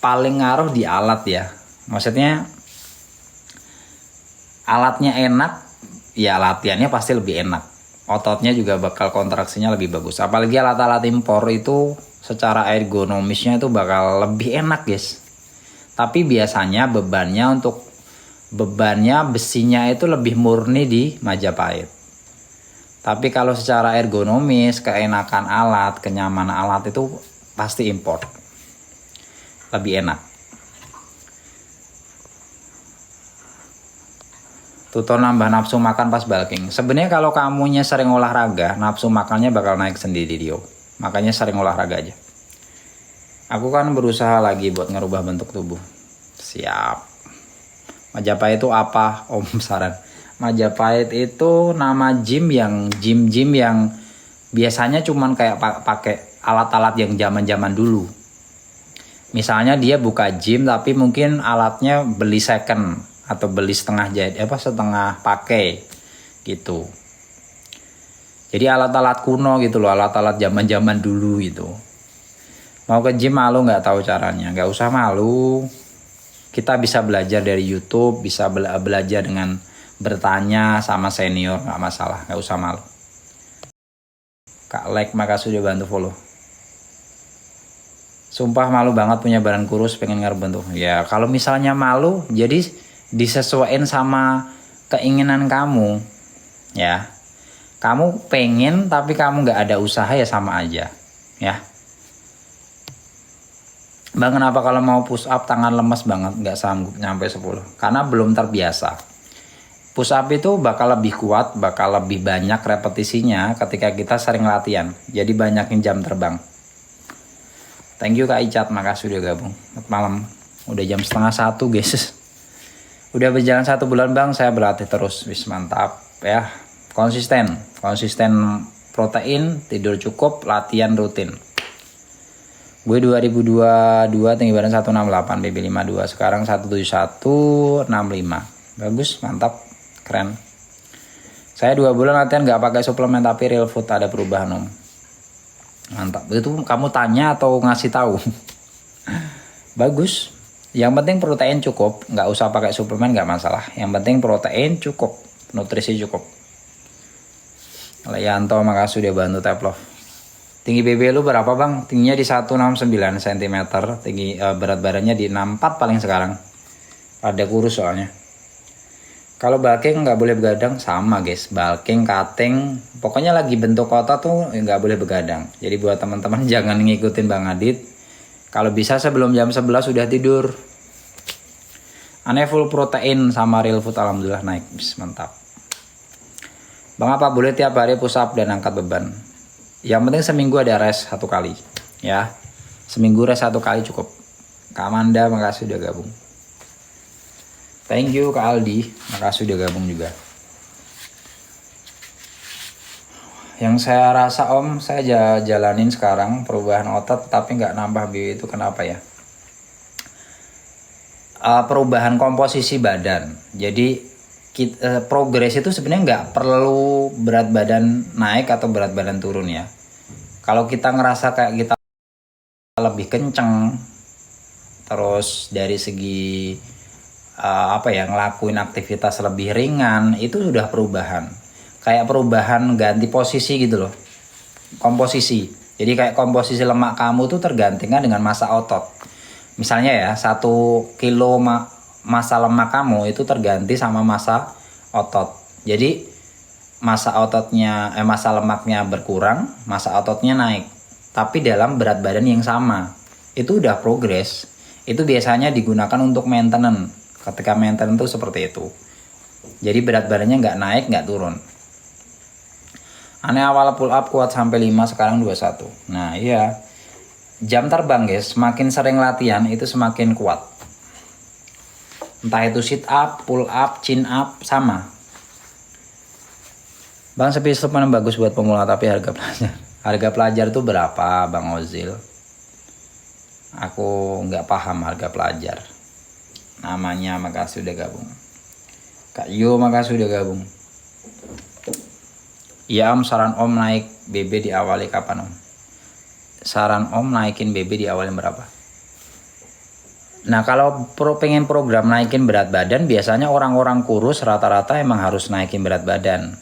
paling ngaruh di alat ya. Maksudnya alatnya enak, ya latihannya pasti lebih enak. Ototnya juga bakal kontraksinya lebih bagus. Apalagi alat-alat impor itu secara ergonomisnya itu bakal lebih enak guys. Tapi biasanya bebannya besinya itu lebih murni di Majapahit. Tapi kalau secara ergonomis, keenakan alat, kenyamanan alat itu pasti impor. Lebih enak. Tutor nambah nafsu makan pas bulking. Sebenarnya kalau kamunya sering olahraga, nafsu makannya bakal naik sendiri Dio. Makanya sering olahraga aja. Aku kan berusaha lagi buat ngerubah bentuk tubuh. Siap. Majapahit itu apa Om saran? Majapahit itu nama gym yang biasanya cuman kayak pakai alat-alat yang zaman-zaman dulu. Misalnya dia buka gym tapi mungkin alatnya beli second atau beli setengah setengah pakai gitu. Jadi alat-alat kuno gitu loh, alat-alat zaman-zaman dulu gitu. Mau ke gym malu nggak tahu caranya, nggak usah malu. Kita bisa belajar dari YouTube, bisa belajar dengan bertanya sama senior, nggak masalah, nggak usah malu. Kak Like, makasih udah bantu follow. Sumpah malu banget punya badan kurus, pengen ngebentuk. Ya kalau misalnya malu, jadi disesuaikan sama keinginan kamu ya. Kamu pengen tapi kamu nggak ada usaha ya sama aja ya. Bang kenapa kalau mau push up tangan lemes banget, nggak sanggup nyampe 10? Karena belum terbiasa. Push up itu bakal lebih kuat, bakal lebih banyak repetisinya ketika kita sering latihan, jadi banyakin jam terbang. Thank you Kak Icat, makasih udah gabung. Selamat malam, udah jam 12:30 guys. Udah berjalan 1 bulan Bang, saya berlatih terus. Wis mantap ya. Konsisten protein, tidur cukup, latihan rutin. Gue 2022 tinggi badan 168, BB 52, sekarang 171, 65. Bagus, mantap, keren. Saya 2 bulan latihan nggak pakai suplemen tapi real food, ada perubahan Om. Mantap. Itu kamu tanya atau ngasih tahu? Bagus. Yang penting protein cukup, nggak usah pakai suplemen nggak masalah. Yang penting protein cukup, nutrisi cukup. Leyanto, makasih udah bantu tap love. Tinggi BB lu berapa Bang? Tingginya di 169 cm, tinggi berat badannya di 64 paling sekarang. Ada kurus soalnya. Kalau bulking nggak boleh begadang, sama guys. Bulking, cutting, pokoknya lagi bentuk otot tuh nggak boleh begadang. Jadi buat teman-teman jangan ngikutin Bang Adit. Kalau bisa sebelum jam 11 sudah tidur. Aneh full protein sama real food, alhamdulillah naik. Mantap. Bang apa boleh tiap hari push up dan angkat beban? Yang penting seminggu ada rest 1 kali. Ya. Seminggu rest 1 kali cukup. Kak Amanda, makasih udah gabung. Thank you Kak Aldi, makasih udah gabung juga. Yang saya rasa Om, saya jalanin sekarang perubahan otot tapi nggak nambah BB itu kenapa ya? Perubahan komposisi badan. Jadi progres itu sebenarnya nggak perlu berat badan naik atau berat badan turun ya. Kalau kita ngerasa kayak kita lebih kenceng, terus dari segi ngelakuin aktivitas lebih ringan, itu sudah perubahan. Kayak perubahan ganti posisi gitu loh, komposisi. Jadi kayak komposisi lemak kamu tuh tergantikan dengan massa otot. Misalnya ya 1 kilo massa lemak kamu itu terganti sama massa otot. Jadi massa lemaknya berkurang, massa ototnya naik, tapi dalam berat badan yang sama. Itu udah progres. Itu biasanya digunakan untuk maintenance. Ketika maintenance tuh seperti itu. Jadi berat badannya nggak naik, nggak turun. Aneh awal pull up kuat sampai 5, sekarang 21. Nah iya, jam terbang guys, semakin sering latihan itu semakin kuat. Entah itu sit up, pull up, chin up, sama. Bang sepi supplement bagus buat pemula tapi harga pelajar. Harga pelajar itu berapa Bang Ozil? Aku nggak paham harga pelajar. Namanya, makasih udah gabung. Kak Yo, makasih udah gabung. Iya Om, saran Om naik BB diawali kapan Om? Saran Om naikin BB diawali berapa? Nah kalau pengen program naikin berat badan, biasanya orang-orang kurus rata-rata emang harus naikin berat badan.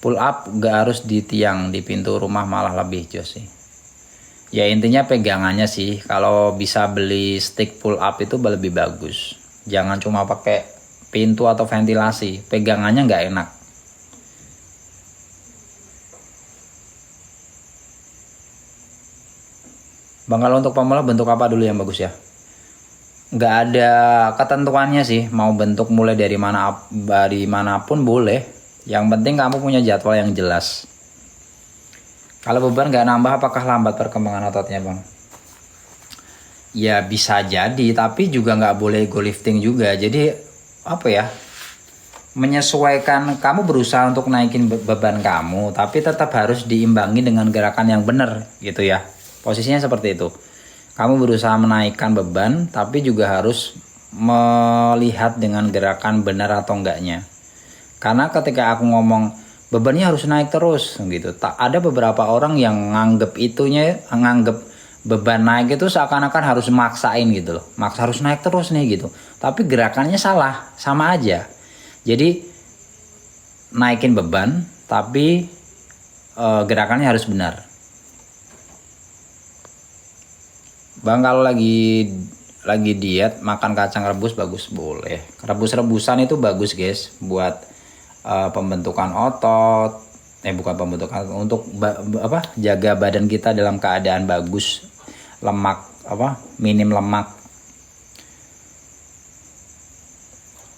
Pull up gak harus di tiang, di pintu rumah malah lebih jos sih. Ya intinya pegangannya sih, kalau bisa beli stick pull up itu lebih bagus. Jangan cuma pakai pintu atau ventilasi, pegangannya nggak enak. Bang, kalau untuk pemula bentuk apa dulu yang bagus ya? Nggak ada ketentuannya sih, mau bentuk mulai dari manapun boleh. Yang penting kamu punya jadwal yang jelas. Kalau beban nggak nambah, apakah lambat perkembangan ototnya, Bang? Ya bisa jadi, tapi juga nggak boleh go lifting juga. Jadi apa ya? Menyesuaikan, kamu berusaha untuk naikin beban kamu, tapi tetap harus diimbangi dengan gerakan yang benar gitu ya. Posisinya seperti itu. Kamu berusaha menaikkan beban, tapi juga harus melihat dengan gerakan benar atau enggaknya. Karena ketika aku ngomong bebannya harus naik terus gitu, tak ada beberapa orang yang nganggep beban naik itu seakan-akan harus maksain gitu loh, maksa harus naik terus nih gitu. Tapi gerakannya salah, sama aja. Jadi naikin beban, tapi gerakannya harus benar. Bang, kalau lagi diet makan kacang rebus bagus, boleh. Rebus-rebusan itu bagus guys, buat pembentukan otot, bukan pembentukan, untuk jaga badan kita dalam keadaan bagus, lemak minim lemak.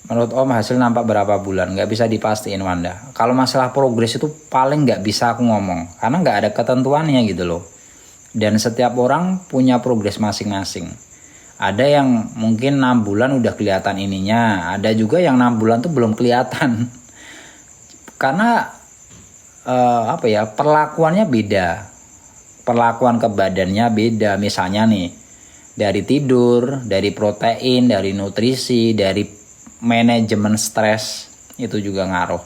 Menurut Om hasil nampak berapa bulan? Nggak bisa dipastiin Wanda. Kalau masalah progres itu paling nggak bisa aku ngomong, karena nggak ada ketentuannya gitu loh. Dan setiap orang punya progres masing-masing. Ada yang mungkin 6 bulan udah kelihatan ininya, ada juga yang 6 bulan tuh belum kelihatan. Karena perlakuannya beda, perlakuan ke badannya beda. Misalnya nih, dari tidur, dari protein, dari nutrisi, dari manajemen stres, itu juga ngaruh.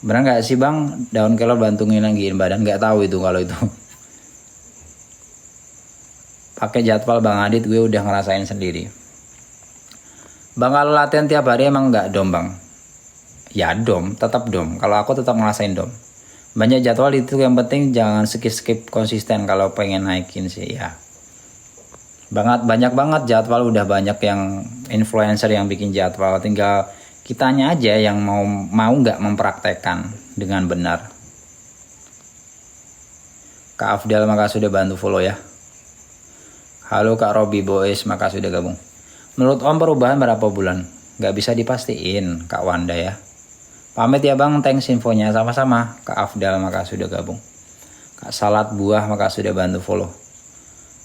Bener nggak sih Bang, daun kelor bantu ngilangin badan? Nggak tahu itu kalau itu. Pakai jadwal Bang Adit, gue udah ngerasain sendiri. Bang, kalau latihan tiap hari emang nggak dom Bang? Ya dom, tetap dom. Kalau aku tetap ngerasain dom. Banyak jadwal itu, yang penting jangan skip konsisten kalau pengen naikin sih ya. Banyak banget jadwal, udah banyak yang influencer yang bikin jadwal, tinggal kitanya aja yang mau nggak mempraktekkan dengan benar. Kak Afdal, makasih sudah bantu follow ya. Halo Kak Robi Boys, makasih sudah gabung. Menurut Om perubahan berapa bulan? Nggak bisa dipastiin Kak Wanda ya. Pamit ya Bang, thanks infonya. Sama-sama. Kak Afdal, makasih sudah gabung. Kak Salat Buah, makasih sudah bantu follow.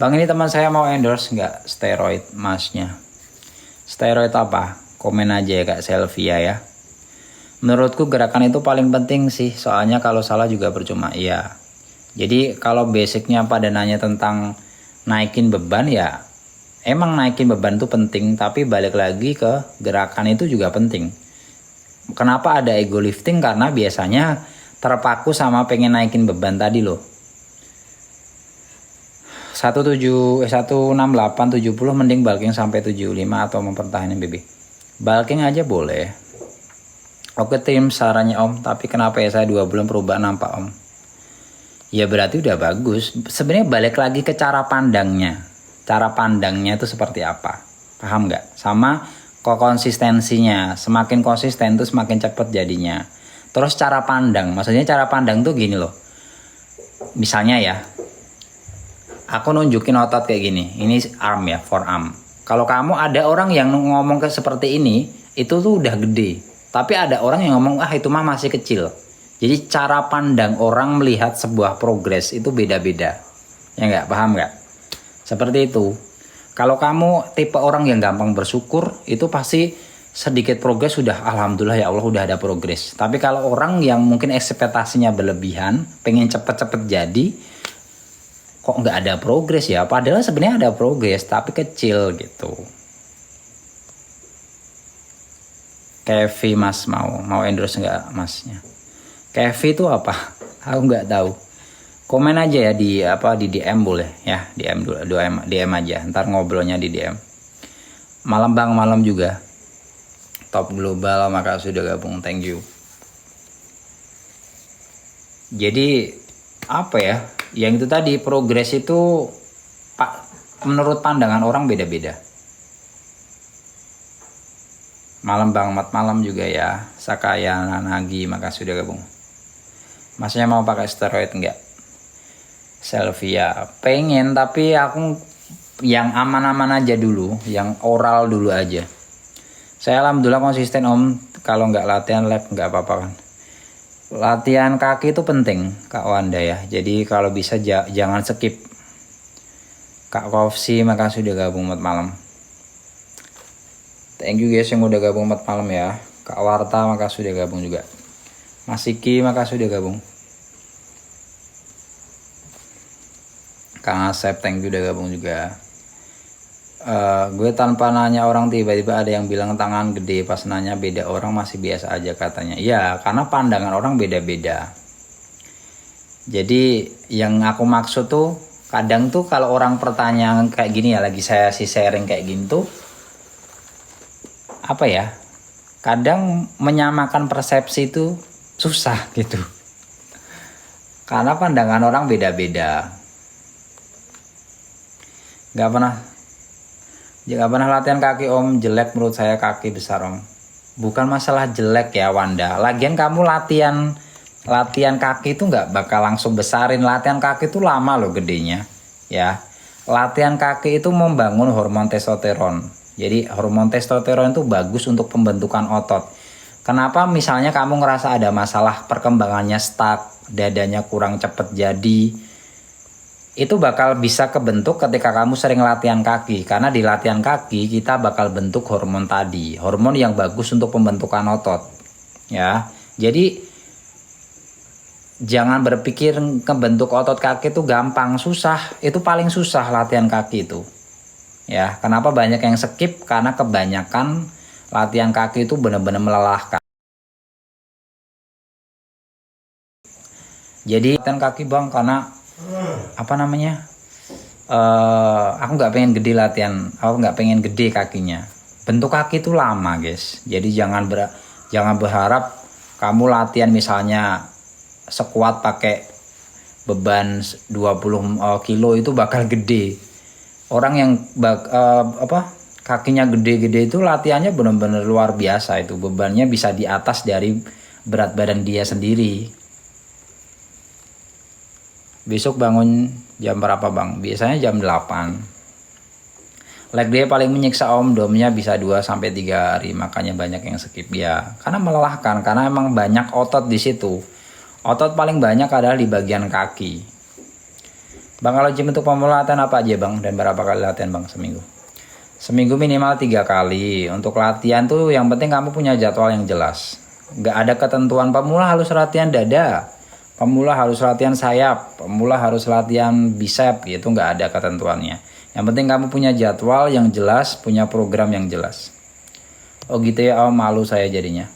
Bang, ini teman saya mau endorse nggak steroid masnya? Steroid apa? Komen aja ya Kak Selvia ya. Menurutku gerakan itu paling penting sih, soalnya kalau salah juga percuma. Iya. Jadi kalau basicnya pada nanya tentang naikin beban, ya emang naikin beban itu penting, tapi balik lagi ke gerakan itu juga penting. Kenapa ada ego lifting? Karena biasanya terpaku sama pengen naikin beban tadi loh. 168 70 mending bulking sampai 75 atau mempertahankan BB. Bulking aja boleh. Oke tim, sarannya Om, tapi kenapa ya saya 2 bulan perubahan nampak Om? Ya berarti udah bagus. Sebenarnya balik lagi ke cara pandangnya. Cara pandangnya itu seperti apa? Paham nggak? Sama konsistensinya, semakin konsisten tuh semakin cepet jadinya. Terus cara pandang, maksudnya cara pandang tuh gini loh. Misalnya ya, aku nunjukin otot kayak gini, ini arm ya, forearm. Kalau kamu ada orang yang ngomong ke seperti ini, itu tuh udah gede. Tapi ada orang yang ngomong, itu mah masih kecil. Jadi cara pandang orang melihat sebuah progres itu beda-beda. Ya nggak, paham nggak? Seperti itu. Kalau kamu tipe orang yang gampang bersyukur, itu pasti sedikit progres sudah alhamdulillah ya Allah udah ada progres. Tapi kalau orang yang mungkin ekspektasinya berlebihan, pengen cepet-cepet jadi, kok nggak ada progres ya? Padahal sebenarnya ada progres, tapi kecil gitu. Kevi Mas mau endorse nggak Masnya? Kevi itu apa? Aku nggak tahu. Komen aja ya di di DM boleh ya, DM dulu, DM aja. Ntar ngobrolnya di DM. Malam Bang, malam juga. Top Global, makasih sudah gabung, thank you. Jadi apa ya? Yang itu tadi, progres itu menurut pandangan orang beda-beda. Malam Bang, malam juga ya. Sakaya Nanagi, makasih sudah gabung. Masnya mau pakai steroid enggak? Selvia pengen, tapi aku yang aman-aman aja dulu, yang oral dulu aja. Saya alhamdulillah konsisten Om, kalau nggak latihan lab nggak apa-apa kan. Latihan kaki itu penting Kak Wanda ya, jadi kalau bisa jangan skip. Kak Kofsi makasih udah gabung malam. Thank you guys yang udah gabung malam ya. Kak Warta makasih udah gabung juga. Mas Iki makasih udah gabung. Kang Asep, thank you udah gabung juga. Gue tanpa nanya orang tiba-tiba ada yang bilang tangan gede, pas nanya beda orang masih biasa aja katanya. Iya, karena pandangan orang beda-beda. Jadi yang aku maksud tuh kadang tuh kalau orang pertanyaan kayak gini ya, lagi saya sharing kayak gini tuh apa ya? Kadang menyamakan persepsi itu susah gitu. Karena pandangan orang beda-beda. Gak pernah latihan kaki Om, jelek menurut saya kaki besar Om. Bukan masalah jelek ya Wanda, lagian kamu latihan kaki itu nggak bakal langsung besarin. Latihan kaki itu lama loh gedenya ya. Latihan kaki itu membangun hormon testosteron, jadi hormon testosteron itu bagus untuk pembentukan otot. Kenapa misalnya kamu ngerasa ada masalah, perkembangannya stuck, dadanya kurang cepet jadi, itu bakal bisa kebentuk ketika kamu sering latihan kaki. Karena di latihan kaki kita bakal bentuk hormon tadi, hormon yang bagus untuk pembentukan otot ya. Jadi jangan berpikir kebentuk otot kaki itu gampang, susah. Itu paling susah latihan kaki itu ya. Kenapa banyak yang skip? Karena kebanyakan latihan kaki itu benar-benar melelahkan. Jadi latihan kaki Bang, karena apa namanya, aku nggak pengen gede latihan, aku nggak pengen gede kakinya. Bentuk kaki itu lama guys, jadi jangan berharap kamu latihan misalnya sekuat pakai beban 20 kilo itu bakal gede. Orang yang kakinya gede-gede itu latihannya benar-benar luar biasa, itu bebannya bisa di atas dari berat badan dia sendiri. Besok bangun jam berapa Bang? Biasanya jam 8. Leg day paling menyiksa Om, domnya bisa 2-3 hari, makanya banyak yang skip ya. Karena melelahkan, karena emang banyak otot di situ. Otot paling banyak adalah di bagian kaki. Bang, kalau gym untuk pemula latihan apa aja Bang? Dan berapa kali latihan Bang seminggu? Seminggu minimal 3 kali. Untuk latihan tuh yang penting kamu punya jadwal yang jelas. Nggak ada ketentuan pemula harus latihan dada, pemula harus latihan sayap, pemula harus latihan bicep gitu, nggak ada ketentuannya. Yang penting kamu punya jadwal yang jelas, punya program yang jelas. Oh gitu ya Om, malu saya jadinya.